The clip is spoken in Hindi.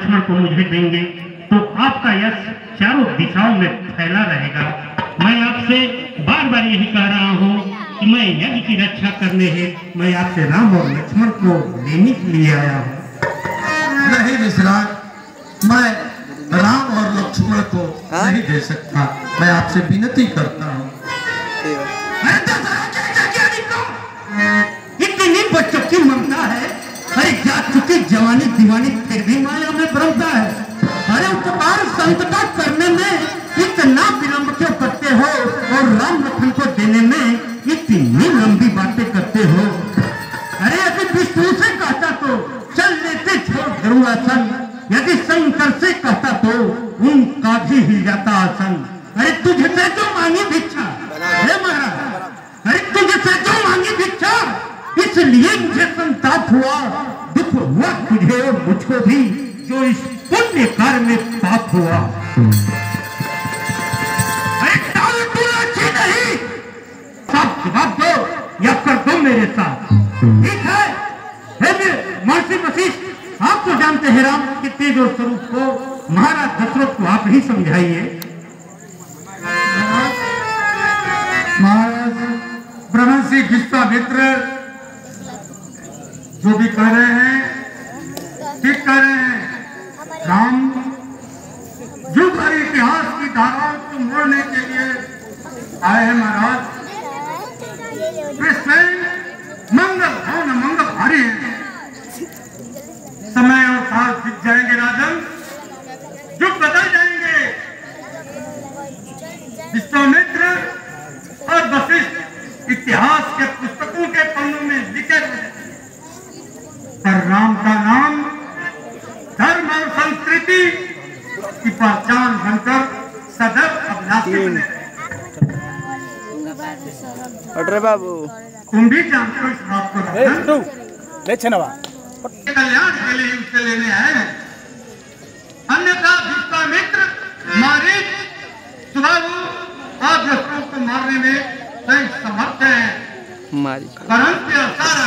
लक्ष्मण को मुझे देंगे तो आपका यश चारों दिशाओं में फैला रहेगा। मैं आपसे बार बार यही कह रहा हूँ कि मैं यज्ञ की रक्षा करने हेतु मैं आपसे राम और लक्ष्मण को लेने के लिए आया हूँ। नहीं विश्राम, मैं राम और लक्ष्मण को नहीं दे सकता। मैं आपसे विनती करता हूँ। इतनी बच्चों की ममता है, अरे जा चुकी जवानी दीवानी फिर भी माया में भ्रमता है। अरे उपकार संत का करने में इतना विलंब क्यों करते हो और राम लखन को देने में इतनी लंबी बातें करते हो। अरे यदि विष्णु से कहता तो चल लेते छोड़ गरुड़ासन, यदि शंकर से कहता तो उनका भी हिल जाता आसन। अरे तुझसे जो मांगी भिक्षा, हे महाराज, अरे तुझसे जो मांगी भिक्षा, इसलिए मुझे संताप हुआ, दुख हुआ तुझे और मुझको भी, जो इस पुण्य कार्य में पाप हुआ। अरे टाल टूला अच्छी नहीं, सब जवाब दो या कर दो मेरे साथ। ठीक है, महर्षि वशिष्ठ, आप तो जानते हैं राम के तेज और स्वरूप को, महाराज दशरथ को आप ही समझाइए। महाराज ब्रह्मर्षि विश्वामित्र जो भी कह रहे हैं ठीक कह रहे हैं। राम युग और इतिहास की धाराओं को मोड़ने के लिए आए हैं महाराज। कृष्ण मंगल हो न मंगल हारी है। समय और काल बीत जाएंगे राजन, युग बदल जाएंगे। विश्वामित्र और वशिष्ठ इतिहास के पुस्तकों के पन्नों में लिखे पर राम का नाम धर्म और संस्कृति की पहचान बनकर सदैव अभिलाषी बने। अरे बाबू तुम भी जानते हो इस बात को। कल्याण के लिए उसे लेने आए हैं। अन्यथा विश्वामित्र मारीच सुबाहु आप को मारने में कई समर्थ है। परंतु सारा